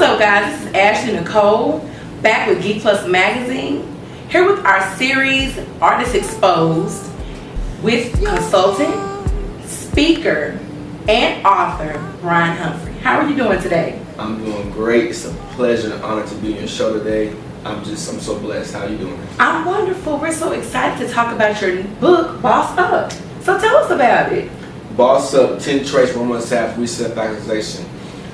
What's up, guys? This is Ashley Nicole, back with Geek Plus Magazine, here with our series, Artists Exposed, with consultant, speaker, and author, Bryan Humphrey. How are you doing today? I'm doing great. It's a pleasure and honor to be on your show today. I'm so blessed. How are you doing? I'm wonderful. We're so excited to talk about your book, Boss Up. So tell us about it. Boss Up, 10 Traits from One Self Self-Actualization.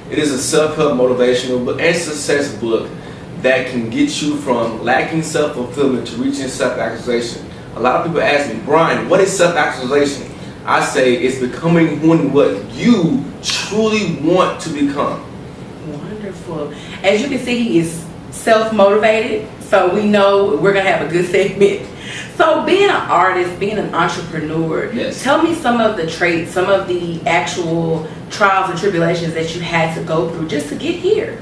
It is a self-help motivational book and success book that can get you from lacking self-fulfillment to reaching self-actualization. A lot of people ask me, Bryan, what is self-actualization? I say it's becoming what you truly want to become. Wonderful. As you can see, he is self-motivated, so we know we're going to have a good segment. So being an artist, being an entrepreneur, yes. Tell me some of the traits, some of the actual trials and tribulations that you had to go through just to get here.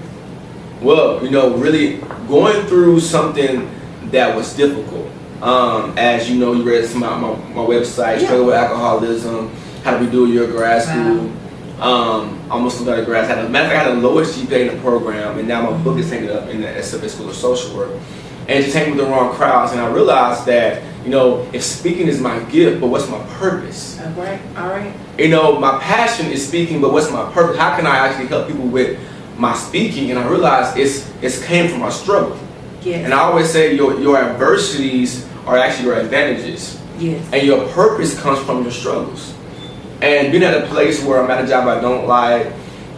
Well, really going through something that was difficult. As you know, you read some of my website, Struggle with Alcoholism, How to Redo Your Grad School. Almost got a grad. Matter of fact, I had the lowest GPA in the program, and now my book is hanging up in the SFA School of Social Work. And just hanging with the wrong crowds, and I realized that, if speaking is my gift, but what's my purpose? All right. My passion is speaking, but what's my purpose? How can I actually help people with my speaking? And I realized it's came from my struggle. Yes. And I always say your adversities are actually your advantages. Yes. And your purpose comes from your struggles. And being at a place where I'm at a job I don't like,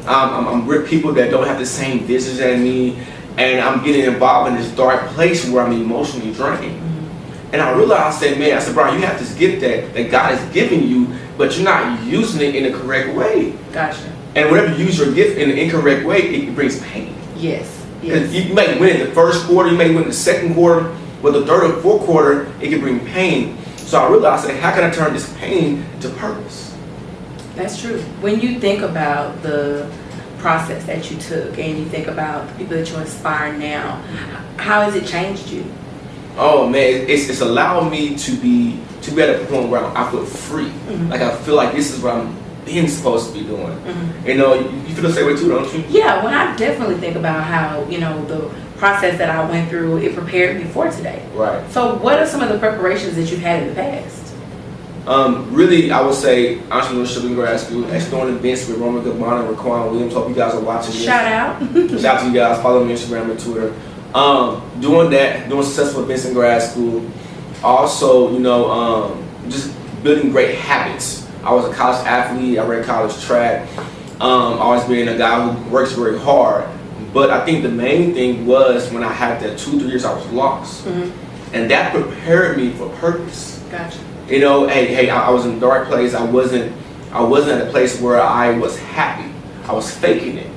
I'm with people that don't have the same visions as me, and I'm getting involved in this dark place where I'm emotionally drained. Mm-hmm. And I realized, I said, Bryan, you have this gift that God is giving you, but you're not using it in the correct way. Gotcha. And whenever you use your gift in the incorrect way, it brings pain. Yes. Because you may win in the first quarter, you may win in the second quarter, but the third or fourth quarter, it can bring pain. So I realized, how can I turn this pain to purpose? That's true. When you think about the process that you took and you think about the people that you inspire now, how has it changed you? Oh man, it's allowed me to be at a point where I feel free. Mm-hmm. Like I feel like this is what I'm being supposed to be doing. Mm-hmm. You feel the same way too, don't you? Yeah, when I definitely think about how, the process that I went through, it prepared me for today. Right. So what are some of the preparations that you've had in the past? Really, I would say entrepreneurship in grad school, exploring events with Roman Gabbana and Raquan Williams. Hope you guys are watching this. Shout out. Shout out to you guys. Follow me on Instagram and Twitter. Doing that, doing successful events in grad school. Also, just building great habits. I was a college athlete. I ran college track. Always being a guy who works very hard. But I think the main thing was when I had that 2-3 years, I was lost. Mm-hmm. And that prepared me for purpose. Gotcha. I was in a dark place. I wasn't at a place where I was happy. I was faking it.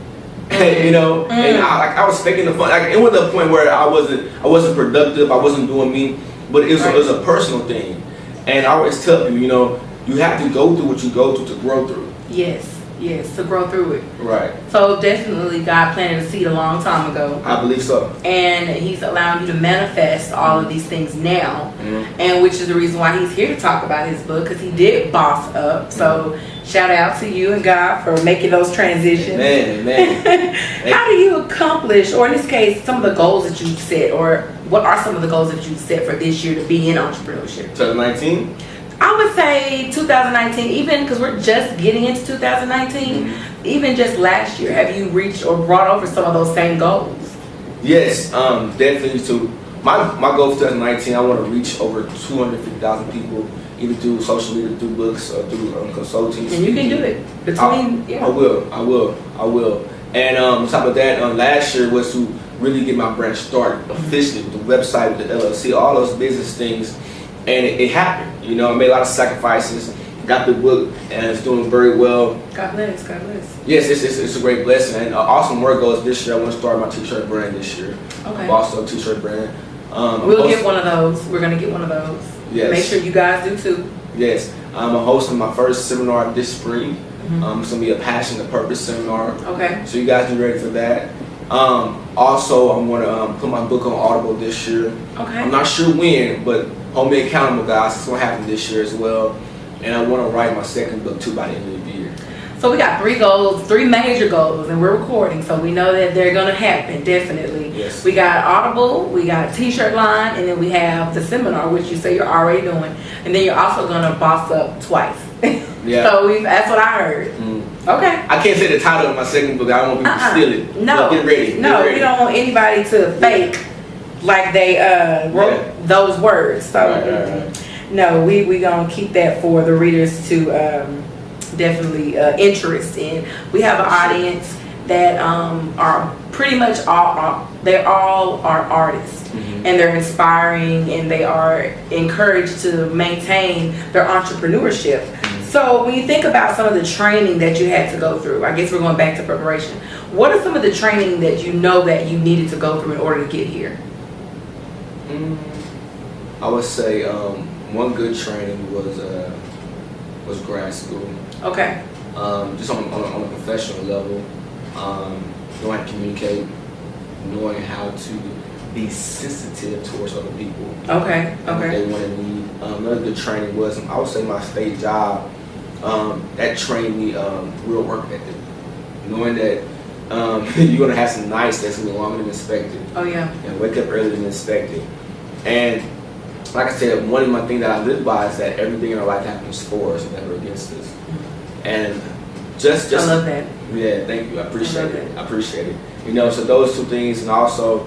And I was faking the fun. It wasn't a point where I wasn't productive. I wasn't doing me, but it was a personal thing. And I always tell people, you have to go through what you go through to grow through. Yes, to grow through it. Right. So definitely God planted a seed a long time ago. I believe so. And He's allowing you to manifest all of these things now. Mm-hmm. And which is the reason why He's here to talk about His book, because He did boss up. So shout out to you and God for making those transitions. Man. How do you accomplish, or in this case, some of the goals that you've set, or what are some of the goals that you've set for this year to be in entrepreneurship? 2019? I would say 2019, even because we're just getting into 2019, even just last year, have you reached or brought over some of those same goals? Yes, definitely. So my goal for 2019, I want to reach over 250,000 people, either through social media, through books, or through consulting. And you can do it. I will. And on top of that, last year was to really get my brand started officially with the website, with the LLC, all those business things. And it happened. I made a lot of sacrifices, got the book, and it's doing very well. God bless. Yes, it's a great blessing. And awesome more goals this year. I want to start my t-shirt brand this year. Okay. Also, t-shirt brand. We'll get one of those. We're going to get one of those. Yes. Make sure you guys do too. Yes. I'm hosting my first seminar this spring. It's going to be a passion and purpose seminar. Okay. So you guys be ready for that. Also, I'm going to put my book on Audible this year. Okay. I'm not sure when, but hold me accountable, guys. It's going to happen this year as well. And I want to write my second book too by the end of the year. So we got 3 goals, 3 major goals, and we're recording, so we know that they're gonna happen, definitely. Yes. We got Audible, we got T-shirt line, and then we have the seminar, which you say you're already doing, and then you're also gonna boss up twice. Yeah. So that's what I heard. Okay. I can't say the title of my second book. I don't want people to steal it. No. But get ready. No, we don't want anybody to fake like they wrote those words. So Right. no, we gonna keep that for the readers to definitely interest in. We have an audience that are pretty much all are artists, and they're inspiring, and they are encouraged to maintain their entrepreneurship. So when you think about some of the training that you had to go through, I guess we're going back to preparation. What are some of the training that you know that you needed to go through in order to get here? I would say one good training was grad school. Okay. Just on a professional level, knowing how to communicate, knowing how to be sensitive towards other people. Okay. What they want to need. Another good training was, I would say, my state job. That trained me real work ethic. Knowing that you're gonna have some nights that's gonna be longer than expected. Oh yeah. And wake up earlier than expected. And like I said, one of my things that I live by is that everything in our life happens for us, never against us. And just I love that. Yeah, thank you. I appreciate it. I appreciate it. You know, so those 2 things, and also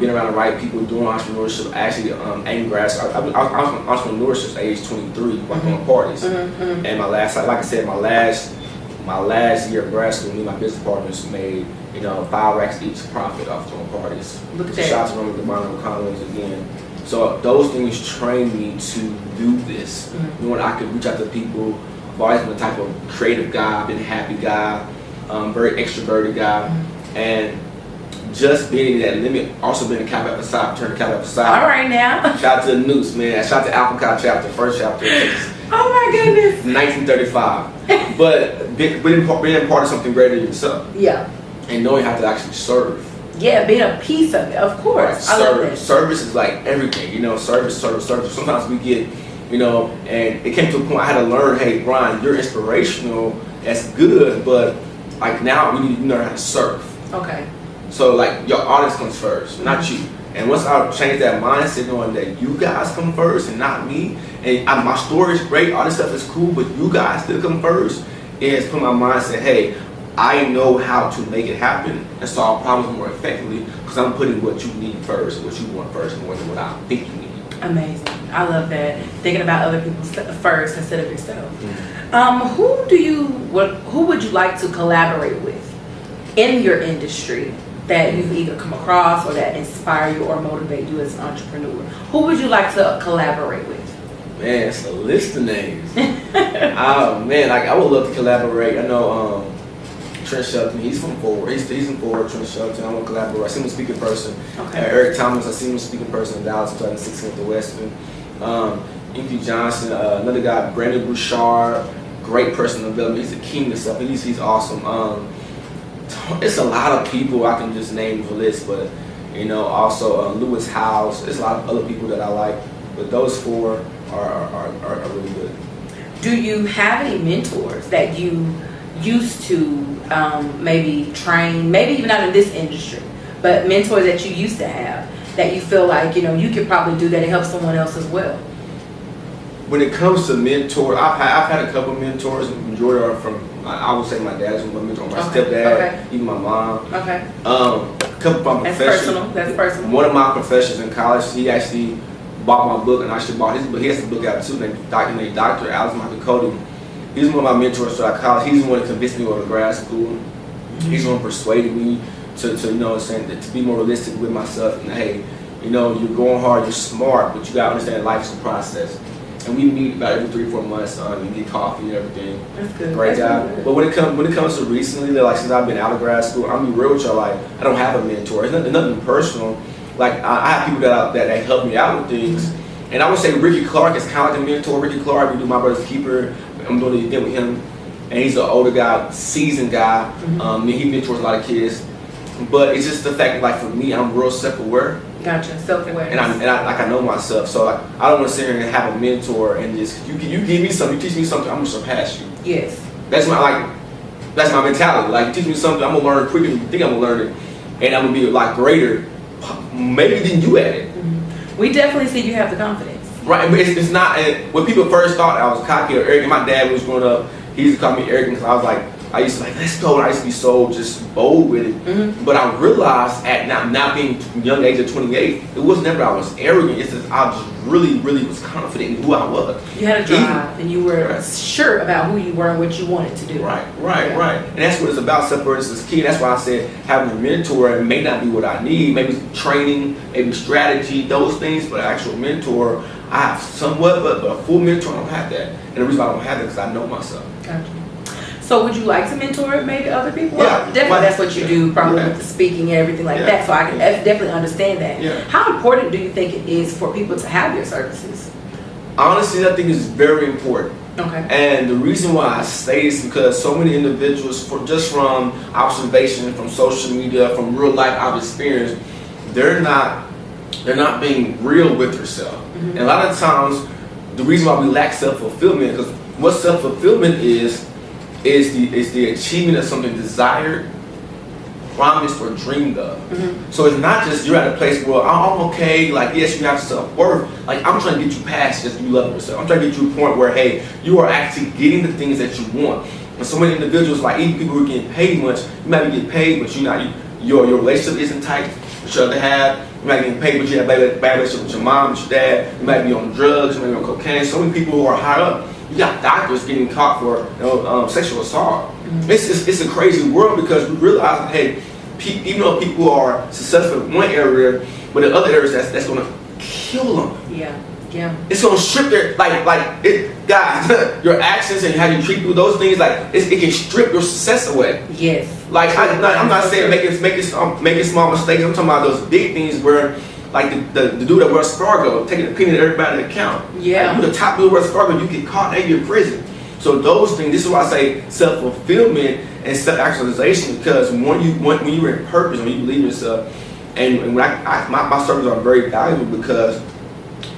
being around the right people, doing entrepreneurship. Actually, in grad school, I was entrepreneurship since age 23, working on parties. And my last, like I said, my last year of grad school, me and my business partners made 5 racks each profit off doing parties. Look at that. Shout out to the Bryan Humphrey again. So those things trained me to do this. Knowing I could reach out to people. I've always been the type of creative guy, been a happy guy, very extroverted guy, and just being that limit, also being a Kappa Alpha Psi, turn the Kappa Alpha Psi. All right now. Shout out to the Noose, man. Shout out to Alpha Chi chapter, first chapter. Oh my goodness. 1935. But being part of something greater than yourself. Yeah. And knowing how to actually serve. Yeah, being a piece of it, of course. I love that. Service is like everything, service. Sometimes we get, and it came to a point I had to learn, hey, Bryan, you're inspirational, that's good, but like now we need to learn how to serve. Okay. So like your audience comes first, not you. And once I changed that mindset, knowing that you guys come first and not me, and my story is great, all this stuff is cool, but you guys still come first, is put my mindset, hey, I know how to make it happen and solve problems more effectively because I'm putting what you need first, what you want first, more than what I think you need. Amazing. I love that. Thinking about other people first instead of yourself. Who would you like to collaborate with in your industry that you've either come across or that inspire you or motivate you as an entrepreneur? Who would you like to collaborate with? Man, it's a list of names. Oh man, like I would love to collaborate. I know Trent Shelton, he's from Forward. He's from Forward, Trent Shelton. I want to collaborate. I see him speak in person. Okay. Eric Thomas, I see him speak in person in Dallas in 2016 at the Westman. Inky Johnson, another guy, Brandon Bouchard, great personal development. He's the king of stuff. He's awesome. It's a lot of people I can just name the list, but also Lewis Howes. There's a lot of other people that I like, but those 4 are really good. Do you have any mentors that you used to maybe train, maybe even not in this industry, but mentors that you used to have that you feel like you could probably do that to help someone else as well? When it comes to mentors, I've had a couple of mentors. The majority are from, I would say my dad's my mentor, my stepdad, even my mom. Okay. A couple of my professors. That's personal. One of my professors in college, he actually bought my book, and I should bought his book. He has a book out too, named Dr. Alex Cody. He's one of my mentors throughout college. He's the one that convinced me to go to grad school. He's the one that persuaded me to be more realistic with myself. And hey, you're going hard, you're smart, but you gotta understand life's a process. And we meet about every 3-4 months and get coffee and everything. That's good. Great guy. But when it comes to recently, like since I've been out of grad school, I'm gonna be real with y'all. Like I don't have a mentor. It's nothing personal. Like I have people that help me out with things. And I would say Ricky Clark is kind of like a mentor. Ricky Clark, we do My Brother's Keeper. I'm doing the event with him, and he's an older guy, seasoned guy. He mentors a lot of kids. But it's just the fact, like for me, I'm real self-aware. Gotcha, self-aware. And I know myself, so like I don't want to sit here and have a mentor and just you give me something, you teach me something, I'm gonna surpass you. Yes. That's my That's my mentality. Like, teach me something, I'm gonna learn quicker than you think I'm gonna learn it, and I'm gonna be a lot greater, maybe than you at it. Mm-hmm. We definitely see you have the confidence. Right, but it's not. When people first thought I was cocky or arrogant, my dad was growing up. He used to call me arrogant because I was like, I used to like, let's go. And I used to be so just bold with it. Mm-hmm. But I realized at not being young age of 28, it was never I was arrogant. It's just I just really was confident in who I was. You had a drive, and you were sure about who you were and what you wanted to do. Right. And that's what it's about. Self-awareness is key. That's why I said having a mentor may not be what I need. Maybe training, maybe strategy, those things. But an actual mentor, I have somewhat, but a full mentor, I don't have that. And the reason why I don't have it is because I know myself. Gotcha. So would you like to mentor maybe other people? Yeah. Well, definitely that's what you do, probably with the speaking and everything like that. So I can definitely understand that. Yeah. How important do you think it is for people to have your services? Honestly, I think it's very important. Okay. And the reason why I say this is because so many individuals, just from observation, from social media, from real life I've experienced, they're not being real with themselves. Mm-hmm. And a lot of times, the reason why we lack self-fulfillment, because what self-fulfillment is the achievement of something desired, promised, or dreamed of. Mm-hmm. So it's not just you're at a place where I'm okay, like yes, you have self-worth. Like I'm trying to get you past just you loving yourself. I'm trying to get you to a point where, hey, you are actually getting the things that you want. And so many individuals, like even people who are getting paid much, you might be getting paid, but your relationship isn't tight, which you have to have. You might be getting paid, but you have a bad relationship with your mom, with your dad. You might be on drugs, you might be on cocaine. So many people who are high up, you got doctors getting caught for sexual assault. Mm-hmm. It's a crazy world because we realize that, hey, even though people are successful in one area, but in other areas that's going to kill them. Yeah. It's going to strip their guys. Your actions and how you treat people, those things, like it can strip your success away. Yes. Like I'm not saying making small mistakes. I'm talking about those big things where, like the dude at Wells Fargo taking a penny of everybody's account. Yeah. Like, you're the top dude at Wells Fargo, you get caught and you're in prison. So those things. This is why I say self-fulfillment and self-actualization, because when you're in purpose, when you believe in yourself, and when my services are very valuable because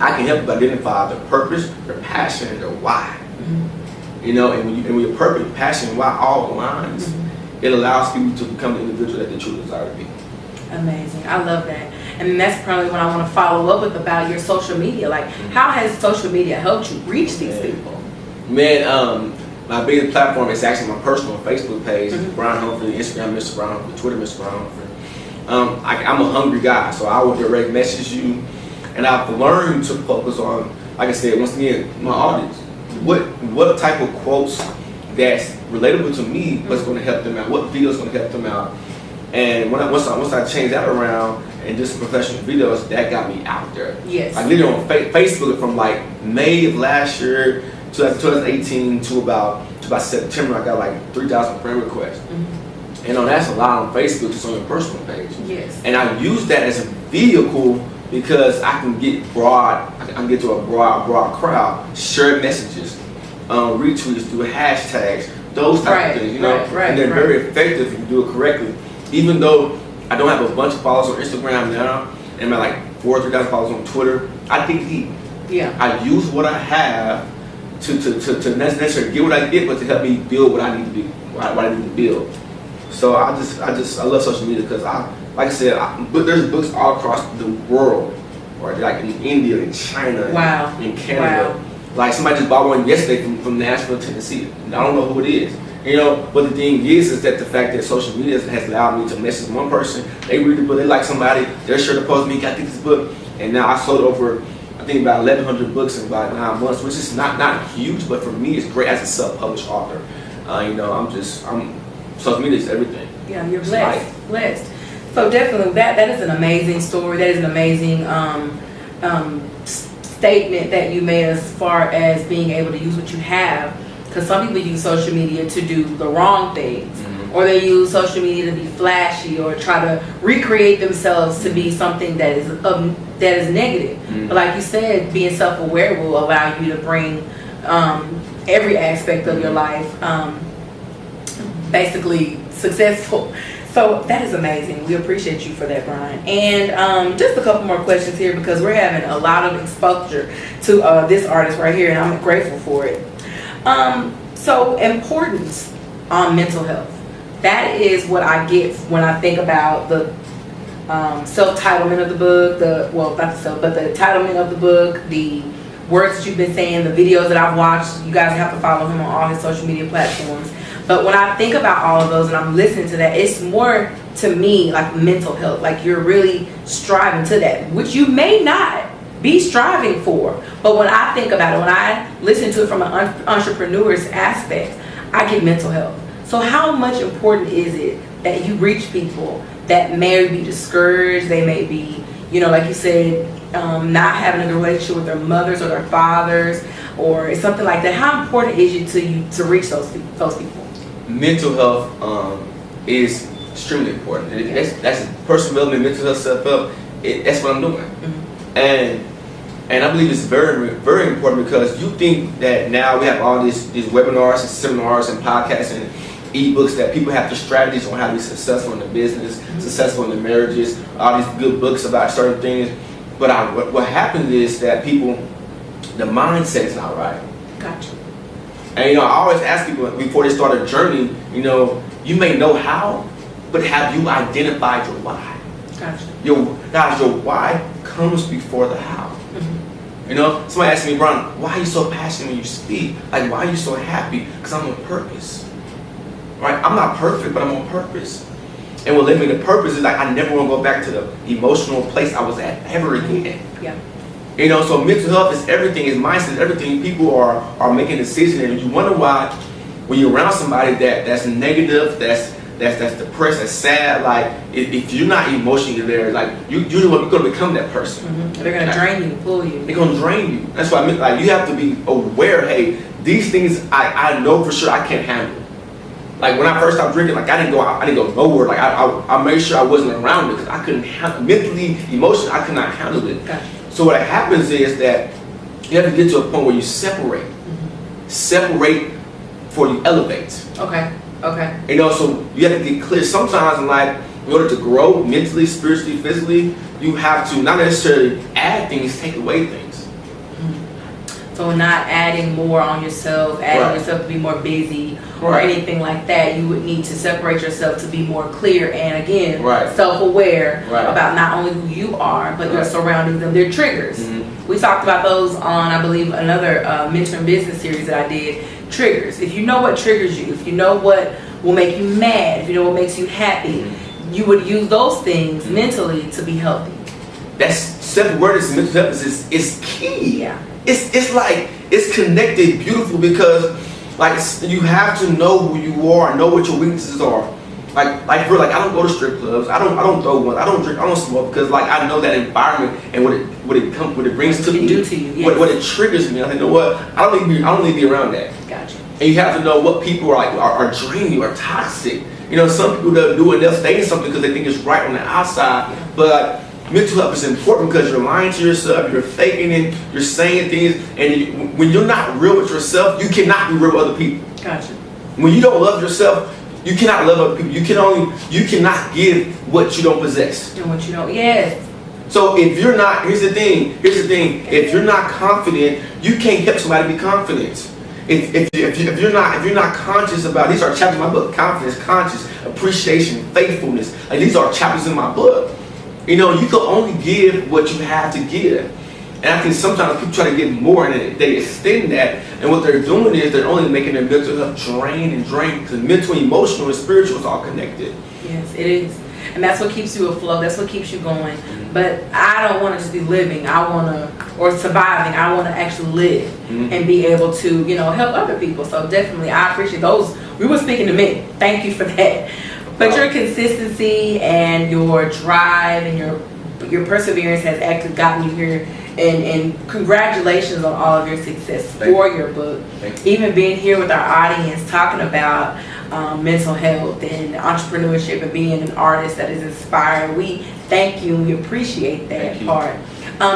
I can help you identify the purpose, their passion, and their why. Mm-hmm. You know, and when your purpose, passion, and why all aligns, mm-hmm. it allows people to become the individual that they truly desire to be. Amazing. I love that. And that's probably what I want to follow up with about your social media. Like, mm-hmm. how has social media helped you reach these people? Man, my biggest platform is actually my personal Facebook page, mm-hmm. Bryan Humphrey, Instagram, Mr. Bryan Humphrey, Twitter, Mr. Bryan Humphrey. I'm a hungry guy, so I will direct message you. And I've learned to focus on, like I said, once again, my audience. What type of quotes that's relatable to me, what's going to help them out, what videos going to help them out. And once I changed that around and did some professional videos, that got me out there. Yes. Like literally on Facebook from like May of last year, 2018 to about September, I got like 3,000 friend requests. Mm-hmm. And that's a lot on Facebook, just on your personal page. Yes. And I use that as a vehicle because I can get to a broad crowd, share messages, retweets, do hashtags, those type of things, you know. Right, and they're very effective if you do it correctly. Even though I don't have a bunch of followers on Instagram now, and I like 4,000 or 3,000 followers on Twitter, I dig deep. Yeah. I use what I have to necessarily get what I get, but to help me build what I need to be, what I need to build. So I love social media because like I said, there's books all across the world, or like in India, in China, in Canada. Wow. Like somebody just bought one yesterday from Nashville, Tennessee. I don't know who it is. You know, but the thing is that the fact that social media has allowed me to message one person, they read the book, they like somebody, they're sure to post me, got this book, and now I sold over, I think about 1,100 books in about 9 months, which is not huge, but for me it's great as a self-published author. You know, social media is everything. Yeah, you're blessed. So definitely, that is an amazing story. That is an amazing statement that you made as far as being able to use what you have. Because some people use social media to do the wrong things, mm-hmm. or they use social media to be flashy or try to recreate themselves to be something that is negative. Mm-hmm. But like you said, being self-aware will allow you to bring every aspect of your life basically successful. So that is amazing. We appreciate you for that, Bryan. And just a couple more questions here because we're having a lot of exposure to this artist right here, and I'm grateful for it. So importance on mental health. That is what I get when I think about the self-titlement of the book, not the titlement of the book, the words that you've been saying, the videos that I've watched. You guys have to follow him on all his social media platforms. But when I think about all of those and I'm listening to that, it's more to me like mental health. Like you're really striving to that, which you may not be striving for. But when I think about it, when I listen to it from an entrepreneur's aspect, I get mental health. So how much important is it that you reach people that may be discouraged, they may be, like you said, not having a good relationship with their mothers or their fathers or something like that? How important is it to you to reach those people? Mental health is extremely important. That's personal development, mental health, self-help. That's what I'm doing. Mm-hmm. And I believe it's very, very important because you think that now we have all these webinars and seminars and podcasts and ebooks that people have the strategies on how to be successful in the business, mm-hmm. successful in the marriages, all these good books about certain things. But what happens is that people, the mindset is not right. Gotcha. And I always ask people before they start a journey, you may know how, but have you identified your why? Gotcha. Your why comes before the how. Mm-hmm. Somebody asked me, Bryan, why are you so passionate when you speak? Like, why are you so happy? Because I'm on purpose. Right? I'm not perfect, but I'm on purpose. And what led me to purpose is like I never want to go back to the emotional place I was at ever again. Yeah. So mental health is everything, is mindset, everything. People are making decisions, and you wonder why when you're around somebody that's negative, that's depressed, that's sad. Like if you're not emotionally there, like you're going to become that person. Mm-hmm. They're going to drain you, pull you. They're going to drain you. That's why I mean, like you have to be aware. Hey, these things I know for sure I can't handle. Like when I first stopped drinking, like I didn't go nowhere. Like I made sure I wasn't around it because I couldn't mentally, emotionally, I could not handle it. Gotcha. So what happens is that you have to get to a point where you separate. Mm-hmm. Separate before you elevate. Okay. So you have to get clear. Sometimes in life, in order to grow mentally, spiritually, physically, you have to not necessarily add things, take away things. Mm-hmm. So not adding more on yourself, yourself to be more busy or anything like that. You would need to separate yourself to be more clear and again, self-aware about not only who you are, but your surroundings and their triggers. Mm-hmm. We talked about those on, I believe, another mentoring business series that I did. Triggers. If you know what triggers you, if you know what will make you mad, if you know what makes you happy, mm-hmm. you would use those things mm-hmm. mentally to be healthy. That's self-awareness and mental health is key. Yeah. It's like it's connected beautiful because like you have to know who you are, know what your weaknesses are. Like I don't go to strip clubs, I don't throw one, I don't drink, I don't smoke because like I know that environment and what it brings to me, do to you, yes. what it triggers me. I know what I don't need to be around that. Gotcha. And you have to know what people are draining you, are toxic. Some people they'll do and they'll stay in something because they think it's right on the outside, but mental health is important because you're lying to yourself, you're faking it, you're saying things, and when you're not real with yourself, you cannot be real with other people. Gotcha. When you don't love yourself, you cannot love other people. You cannot give what you don't possess. And what you don't, yes. So if you're not, here's the thing, if you're not confident, you can't help somebody be confident. If you're not conscious about, these are chapters in my book, confidence, conscious, appreciation, faithfulness. Like these are chapters in my book. You can only give what you have to give. And I think sometimes people try to give more and they extend that. And what they're doing is they're only making their mental health drain because mental, emotional, and spiritual is all connected. Yes, it is. And that's what keeps you afloat. That's what keeps you going. Mm-hmm. But I don't want to just be living. Or surviving. I want to actually live mm-hmm. and be able to, help other people. So definitely, I appreciate those. We were speaking to me. Thank you for that. But your consistency and your drive and your perseverance has actually gotten you here. And congratulations on all of your success for your book. Even being here with our audience talking about mental health and entrepreneurship and being an artist that is inspiring. We thank you and we appreciate that part.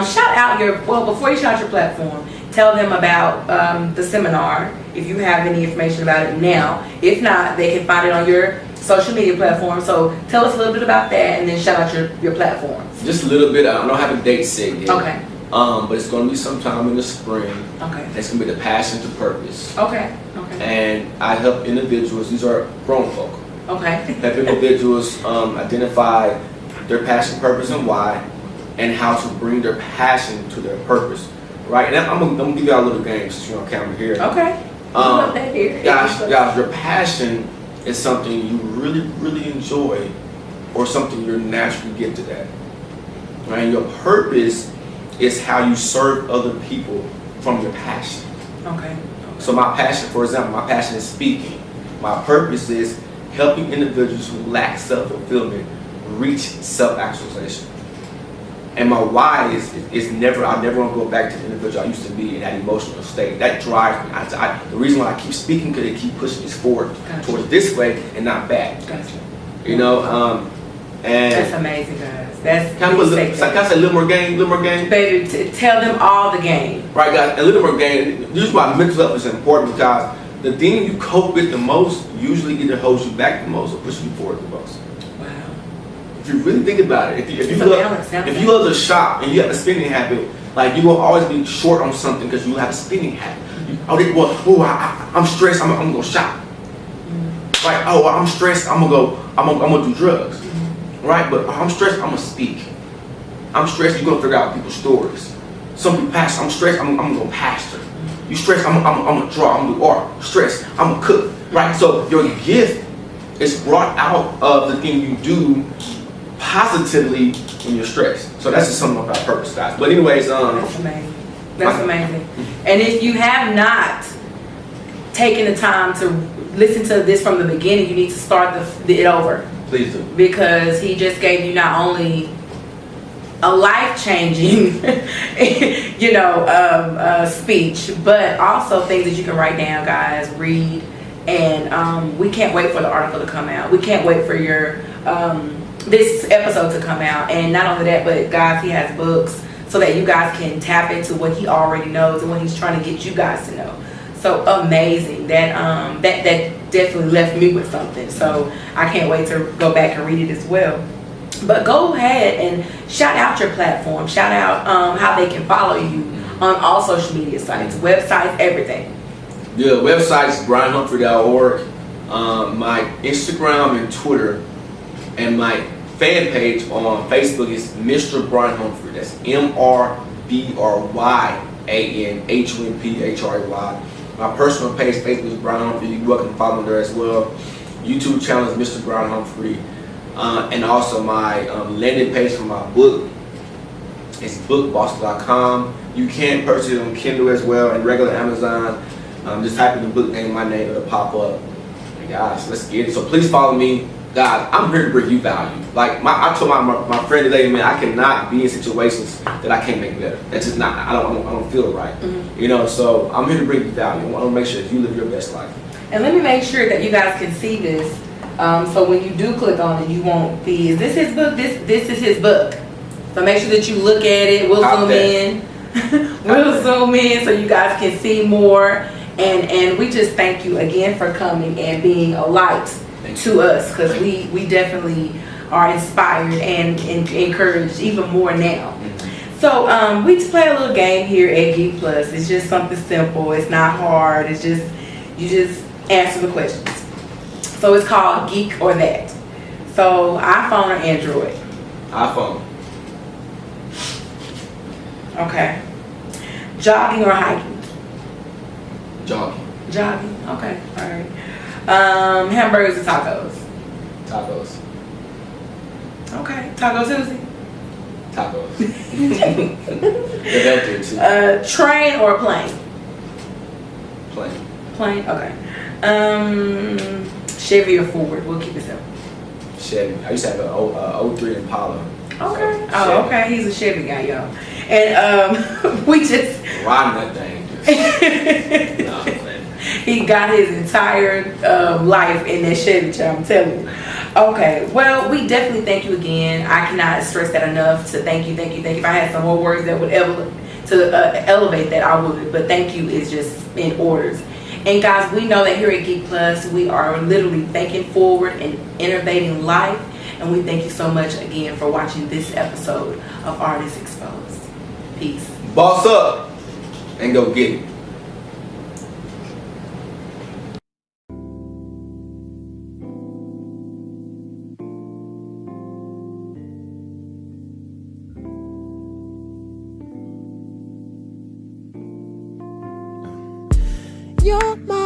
Shout out before you shout out your platform, tell them about the seminar if you have any information about it now. If not, they can find it on your social media platform. So tell us a little bit about that and then shout out your platforms. Just a little bit. I don't have a date set yet. Okay. But it's going to be sometime in the spring. Okay. It's going to be the Passion to Purpose. Okay. And I help individuals. These are grown folk. Okay. Help individuals identify their passion, purpose, and why, and how to bring their passion to their purpose. Right? And I'm gonna give y'all a little game since you're on camera here. Okay. Love that here. Guys, your passion is something you really, really enjoy, or something you're naturally gifted at. Right? And your purpose is how you serve other people from your passion. Okay. So my passion, for example, my passion is speaking. My purpose is helping individuals who lack self-fulfillment reach self-actualization. And my why is never, I never want to go back to the individual I used to be in that emotional state. That drives me. The reason why I keep speaking, because they keep pushing me forward towards this way and not back. Gotcha. You know, and that's amazing, guys. That's can I say a little more game, Baby, tell them all the game. Right, guys, a little more game. This is why mental health is important, because the thing you cope with the most usually either holds you back the most or pushes you forward the most. Wow. If you really think about it, if you love to shop and you have a spending habit, like you will always be short on something because you have a spending habit. I'm stressed. I'm gonna go shop. Mm-hmm. Right? Oh, I'm stressed. I'm gonna do drugs. Mm-hmm. Right? But I'm stressed. I'm gonna speak. I'm stressed. You're gonna figure out people's stories. Some people pastor. I'm stressed. I'm gonna go pastor. You stressed. I'm gonna draw. I'm gonna do art. Stressed. I'm gonna cook. Right? So your gift is brought out of the thing you do positively when you're stressed. So that's just something about purpose, guys. But anyways, that's amazing. That's amazing. And if you have not taken the time to listen to this from the beginning, you need to start it over. Please do. Because he just gave you not only a life-changing, speech, but also things that you can write down, guys, read, and we can't wait for the article to come out. We can't wait for your this episode to come out. And not only that, but guys, he has books so that you guys can tap into what he already knows and what he's trying to get you guys to know. So amazing. That definitely left me with something. So I can't wait to go back and read it as well. But go ahead and shout out your platform. Shout out how they can follow you on all social media sites, websites, everything. Yeah, website's bryanhumphrey.org. My Instagram and Twitter and my fan page on Facebook is Mr. Bryan Humphrey. That's MrBryanHumphrey. My personal page, Facebook, is Bryan Humphrey. You're welcome to follow me there as well. YouTube channel is Mr. Bryan Humphrey. And also my landing page for my book is bookboss.com. You can purchase it on Kindle as well and regular Amazon. Just type in the book name, my name, it'll pop up. And guys, let's get it. So please follow me. Guys, I'm here to bring you value. Like I told my friend today, man, I cannot be in situations that I can't make better. That's just not. I don't feel right. Mm-hmm. So I'm here to bring you value. I want to make sure that you live your best life. And let me make sure that you guys can see this. So when you do click on it, you won't be. Is this his book? This is his book. So make sure that you look at it. We'll zoom in. We'll zoom in so you guys can see more. And we just thank you again for coming and being a light to us, because we definitely are inspired and encouraged even more now. So we just play a little game here at Geek Plus. It's just something simple. It's not hard. It's just you just answer the questions. So it's called Geek or That. So iPhone or Android? iPhone. Okay. Jogging or hiking? Jogging. Jogging. Okay. All right. Hamburgers or tacos? Tacos. Okay. Taco Tuesday? Tacos. They're healthier too. Train or plane? Plane. Plane. Okay. Chevy or Ford? We'll keep it simple. Chevy. I used to have an 03 Impala. Okay. So, oh, okay. He's a Chevy guy, y'all. And we just riding that thing. Nah, he got his entire life in that Chevy, child, I'm telling you. Okay, well, we definitely thank you again. I cannot stress that enough to thank you. If I had some more words that would elevate that, I would. But thank you is just in orders. And guys, we know that here at Geek Plus, we are literally thinking forward and innovating life. And we thank you so much again for watching this episode of Artists Exposed. Peace. boss up and go get it. You're my